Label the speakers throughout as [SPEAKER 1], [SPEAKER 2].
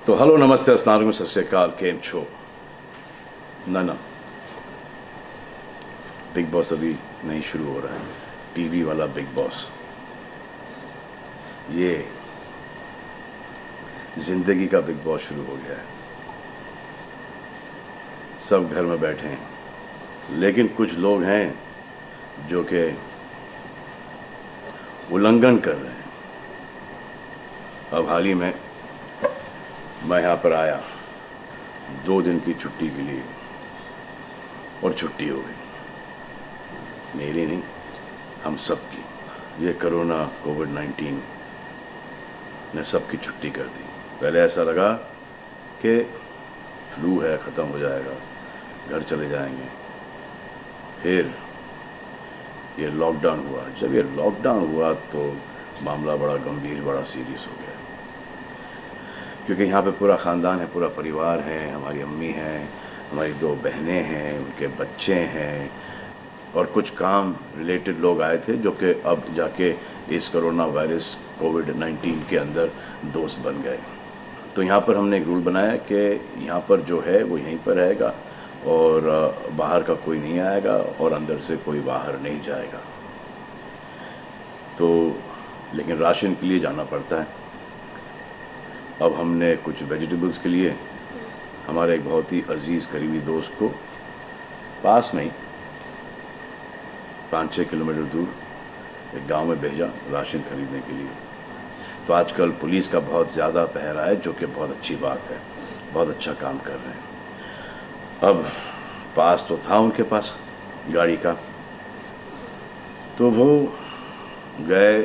[SPEAKER 1] तो हेलो नमस्ते अस्सलाम वालेकुम सत श्री अकाल केम छो ना बिग बॉस अभी नहीं शुरू हो रहा है। टीवी वाला बिग बॉस, ये जिंदगी का बिग बॉस शुरू हो गया है। सब घर में बैठे हैं, लेकिन कुछ लोग हैं जो कि उल्लंघन कर रहे हैं। अब हाल ही में मैं यहाँ पर आया 2 दिन की छुट्टी के लिए, और छुट्टी हो गई। मेरी नहीं, हम सब की। ये कोरोना कोविड-19 ने सबकी छुट्टी कर दी। पहले ऐसा लगा कि फ्लू है, ख़त्म हो जाएगा, घर चले जाएंगे। फिर ये लॉकडाउन हुआ। जब ये लॉकडाउन हुआ तो मामला बड़ा गंभीर, बड़ा सीरियस हो गया, क्योंकि यहाँ पे पूरा ख़ानदान है, पूरा परिवार है। हमारी अम्मी हैं, हमारी 2 बहनें हैं, उनके बच्चे हैं, और कुछ काम रिलेटेड लोग आए थे जो कि अब जाके इस कोरोना वायरस कोविड-19 के अंदर दोस्त बन गए। तो यहाँ पर हमने एक रूल बनाया कि यहाँ पर जो है वो यहीं पर रहेगा, और बाहर का कोई नहीं आएगा, और अंदर से कोई बाहर नहीं जाएगा। तो लेकिन राशन के लिए जाना पड़ता है। अब हमने कुछ वेजिटेबल्स के लिए हमारे एक बहुत ही अजीज़ करीबी दोस्त को पास में ही 5-6 किलोमीटर दूर एक गांव में भेजा राशन खरीदने के लिए। तो आजकल पुलिस का बहुत ज़्यादा पहरा है, जो कि बहुत अच्छी बात है, बहुत अच्छा काम कर रहे हैं। अब पास तो था उनके पास गाड़ी का, तो वो गए,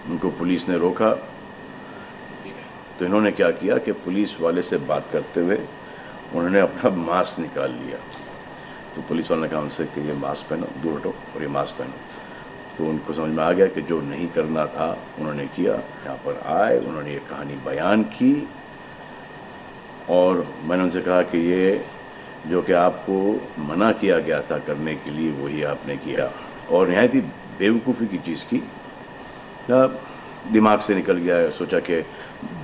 [SPEAKER 1] उनको पुलिस ने रोका। तो इन्होंने क्या किया कि पुलिस वाले से बात करते हुए उन्होंने अपना मास्क निकाल लिया। तो पुलिस वाले ने कहा उनसे कि ये मास्क पहनो, दूर हटो और ये मास्क पहनो। तो उनको समझ में आ गया कि जो नहीं करना था उन्होंने किया। यहाँ पर आए, उन्होंने ये कहानी बयान की, और मैंने उनसे कहा कि ये जो कि आपको मना किया गया था करने के लिए, वही आपने किया, और नहायत ही बेवकूफ़ी की चीज़ की। दिमाग से निकल गया। सोचा कि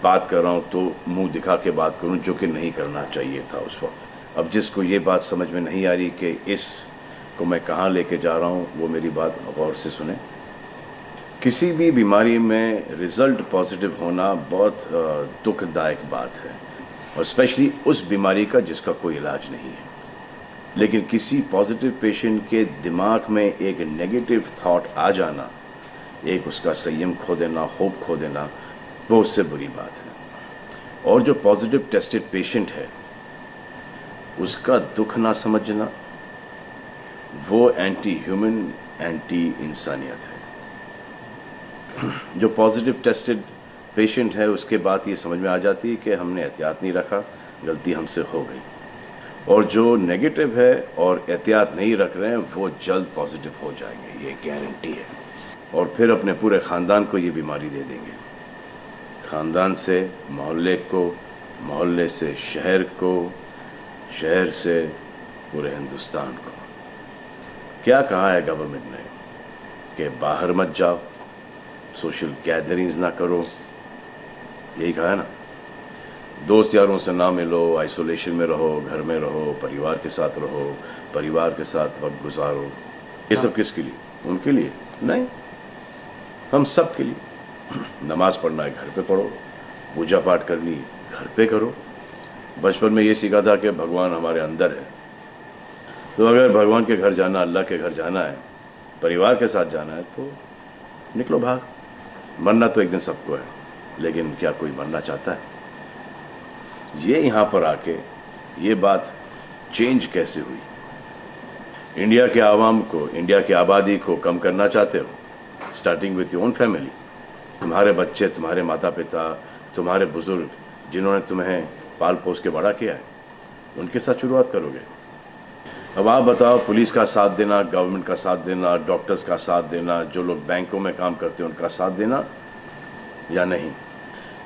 [SPEAKER 1] बात कर रहा हूँ तो मुंह दिखा के बात करूँ, जो कि नहीं करना चाहिए था उस वक्त। अब जिसको ये बात समझ में नहीं आ रही कि इसको मैं कहाँ लेके जा रहा हूँ, वो मेरी बात गौर से सुने। किसी भी बीमारी में रिज़ल्ट पॉजिटिव होना बहुत दुखदायक बात है, और स्पेशली उस बीमारी का जिसका कोई इलाज नहीं है। लेकिन किसी पॉजिटिव पेशेंट के दिमाग में एक नेगेटिव थॉट आ जाना, एक उसका संयम खो देना, होप खो देना, वो उससे बुरी बात है। और जो पॉजिटिव टेस्टेड पेशेंट है, उसका दुख ना समझना, वो एंटी ह्यूमन, एंटी इंसानियत है। जो पॉजिटिव टेस्टेड पेशेंट है, उसके बाद ये समझ में आ जाती है कि हमने एहतियात नहीं रखा, गलती हमसे हो गई। और जो नेगेटिव है और एहतियात नहीं रख रहे हैं, वो जल्द पॉजिटिव हो जाएंगे, ये गारंटी है। और फिर अपने पूरे ख़ानदान को ये बीमारी दे देंगे। ख़ानदान से मोहल्ले को, मोहल्ले से शहर को, शहर से पूरे हिंदुस्तान को। क्या कहा है गवर्नमेंट ने कि बाहर मत जाओ, सोशल गैदरिंग्स ना करो, यही कहा है ना। दोस्त यारों से ना मिलो, आइसोलेशन में रहो, घर में रहो, परिवार के साथ रहो, परिवार के साथ वक्त गुजारो। ये सब किसके लिए? उनके लिए नहीं, हम सब के लिए। नमाज पढ़ना है घर पे पढ़ो, पूजा पाठ करनी घर पे करो। बचपन में ये सीखा था कि भगवान हमारे अंदर है। तो अगर भगवान के घर जाना, अल्लाह के घर जाना है, परिवार के साथ जाना है, तो निकलो भाग। मरना तो एक दिन सबको है, लेकिन क्या कोई मरना चाहता है? ये यहाँ पर आके ये बात चेंज कैसे हुई? इंडिया के आवाम को, इंडिया की आबादी को कम करना चाहते हो? Starting with your own family. तुम्हारे बच्चे, तुम्हारे माता पिता, तुम्हारे बुजुर्ग, जिन्होंने तुम्हें पाल पोस के बड़ा किया है, उनके साथ शुरुआत करोगे। अब आप बताओ, पुलिस का साथ देना, गवर्नमेंट का साथ देना, डॉक्टर्स का साथ देना, जो लोग बैंकों में काम करते हैं उनका साथ देना या नहीं?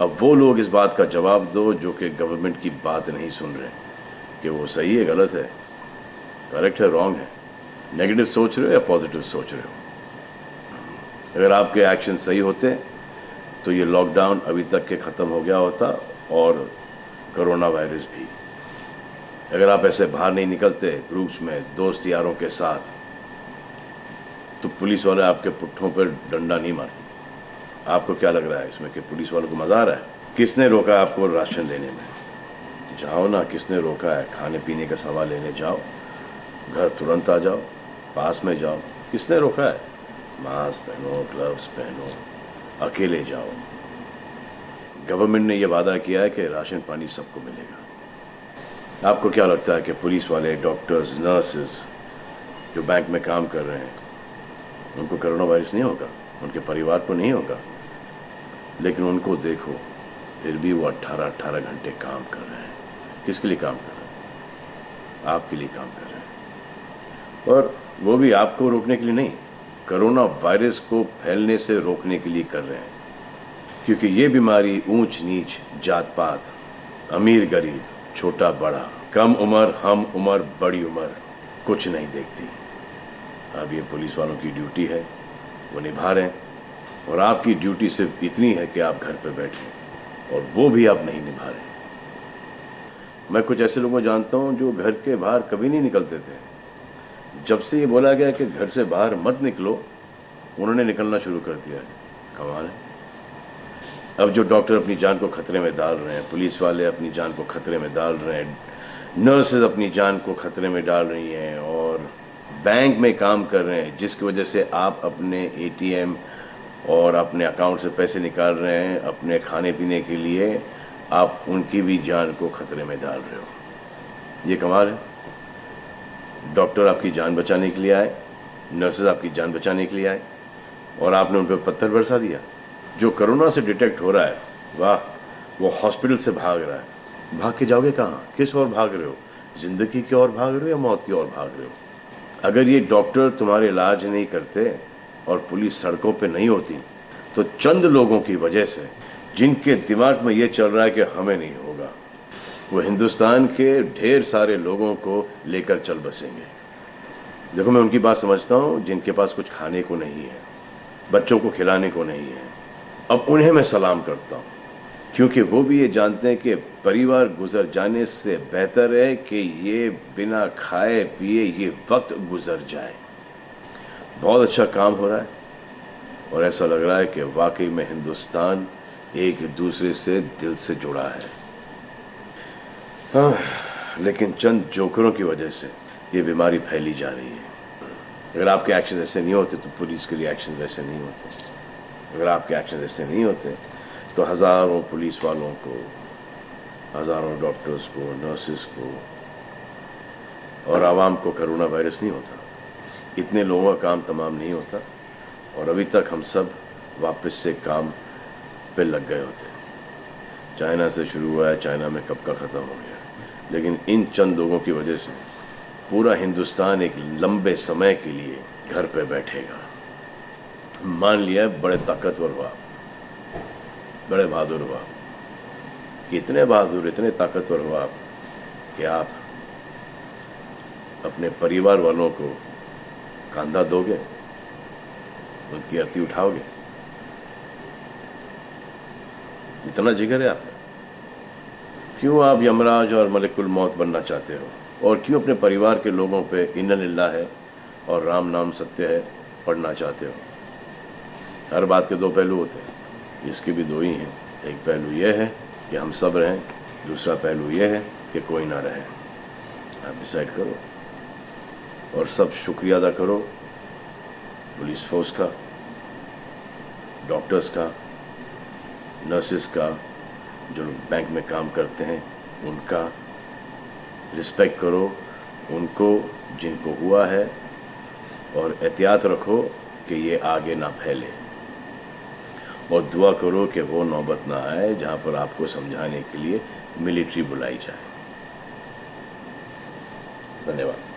[SPEAKER 1] अब वो लोग इस बात का जवाब दो जो कि गवर्नमेंट की बात नहीं सुन रहे, कि वो सही है, गलत है, करेक्ट है, रॉन्ग है, नेगेटिव सोच रहे हो या पॉजिटिव सोच रहे हो। अगर आपके एक्शन सही होते तो ये लॉकडाउन अभी तक के ख़त्म हो गया होता और कोरोना वायरस भी। अगर आप ऐसे बाहर नहीं निकलते ग्रुप्स में दोस्त यारों के साथ, तो पुलिस वाले आपके पुट्ठों पर डंडा नहीं मारते। आपको क्या लग रहा है इसमें कि पुलिस वालों को मजा आ रहा है? किसने रोका आपको राशन लेने में? जाओ ना, किसने रोका है? खाने पीने का सामान लेने जाओ, घर तुरंत आ जाओ, पास में जाओ, किसने रोका है? मास्क पहनो, ग्लव्स पहनो, अकेले जाओ। गवर्नमेंट ने यह वादा किया है कि राशन पानी सबको मिलेगा। आपको क्या लगता है कि पुलिस वाले, डॉक्टर्स, नर्सेस जो बैंक में काम कर रहे हैं, उनको कोरोना वायरस नहीं होगा? उनके परिवार को नहीं होगा? लेकिन उनको देखो, फिर भी वो 18-18 घंटे काम कर रहे हैं। किसके लिए काम कर रहे हैं? आपके लिए काम कर रहे हैं। और वो भी आपको रोकने के लिए नहीं, कोरोना वायरस को फैलने से रोकने के लिए कर रहे हैं। क्योंकि ये बीमारी ऊंच नीच, जात पात, अमीर गरीब, छोटा बड़ा, कम उम्र, हम उम्र, बड़ी उम्र कुछ नहीं देखती। अब ये पुलिस वालों की ड्यूटी है, वो निभा रहे हैं। और आपकी ड्यूटी सिर्फ इतनी है कि आप घर पे बैठें, और वो भी आप नहीं निभा रहे। मैं कुछ ऐसे लोगों को जानता हूं जो घर के बाहर कभी नहीं निकलते थे। जब से ये बोला गया कि घर से बाहर मत निकलो, उन्होंने निकलना शुरू कर दिया है। कमाल है। अब जो डॉक्टर अपनी जान को खतरे में डाल रहे हैं, पुलिस वाले अपनी जान को खतरे में डाल रहे हैं, नर्सेज अपनी जान को खतरे में डाल रही हैं, और बैंक में काम कर रहे हैं, जिसकी वजह से आप अपने एटीएम और अपने अकाउंट से पैसे निकाल रहे हैं अपने खाने पीने के लिए, आप उनकी भी जान को खतरे में डाल रहे हो। ये कमाल है। डॉक्टर आपकी जान बचाने के लिए आए, नर्सेज आपकी जान बचाने के लिए आए, और आपने उन पर पत्थर बरसा दिया। जो कोरोना से डिटेक्ट हो रहा है, वाह, वो हॉस्पिटल से भाग रहा है। भाग के जाओगे कहाँ? किस ओर भाग रहे हो? जिंदगी की ओर भाग रहे हो या मौत की ओर भाग रहे हो? अगर ये डॉक्टर तुम्हारे इलाज नहीं करते और पुलिस सड़कों पे नहीं होती, तो चंद लोगों की वजह से, जिनके दिमाग में ये चल रहा है कि हमें नहीं होगा, वो हिंदुस्तान के ढेर सारे लोगों को लेकर चल बसेंगे। देखो, मैं उनकी बात समझता हूँ जिनके पास कुछ खाने को नहीं है, बच्चों को खिलाने को नहीं है। अब उन्हें मैं सलाम करता हूँ, क्योंकि वो भी ये जानते हैं कि परिवार गुजर जाने से बेहतर है कि ये बिना खाए पिए ये वक्त गुजर जाए। बहुत अच्छा काम हो रहा है, और ऐसा लग रहा है कि वाकई में हिंदुस्तान एक दूसरे से दिल से जुड़ा है। लेकिन चंद जोकरों की वजह से ये बीमारी फैली जा रही है। अगर आपके एक्शन ऐसे नहीं होते तो पुलिस के रिएक्शन वैसे नहीं होते। अगर आपके एक्शन ऐसे नहीं होते तो हज़ारों पुलिस वालों को, हज़ारों डॉक्टर्स को, नर्सेस को और आवाम को कोरोना वायरस नहीं होता। इतने लोगों का काम तमाम नहीं होता, और अभी तक हम सब वापस से काम पे लग गए होते। चाइना से शुरू हुआ है, चाइना में कब का ख़त्म हो गया। लेकिन इन चंद लोगों की वजह से पूरा हिंदुस्तान एक लंबे समय के लिए घर पे बैठेगा। मान लिया बड़े ताकतवर हुआ, बड़े बहादुर हुआ, कितने बहादुर, इतने ताकतवर हुआ आप कि आप अपने परिवार वालों को कंधा दोगे, उनकी अर्थी उठाओगे। इतना जिगर है आप में। क्यों आप यमराज और मलिकुल मौत बनना चाहते हो? और क्यों अपने परिवार के लोगों पे इन्ना लिल्लाह है और राम नाम सत्य है पढ़ना चाहते हो? हर बात के दो पहलू होते हैं, इसके भी दो ही हैं। एक पहलू यह है कि हम सब रहें, दूसरा पहलू यह है कि कोई ना रहे। आप डिसाइड करो, और सब शुक्रिया अदा करो पुलिस फोर्स का, डॉक्टर्स का, नर्सेस का, जो लोग बैंक में काम करते हैं उनका रिस्पेक्ट करो, उनको जिनको हुआ है, और एहतियात रखो कि ये आगे ना फैले, और दुआ करो कि वो नौबत ना आए जहां पर आपको समझाने के लिए मिलिट्री बुलाई जाए। धन्यवाद।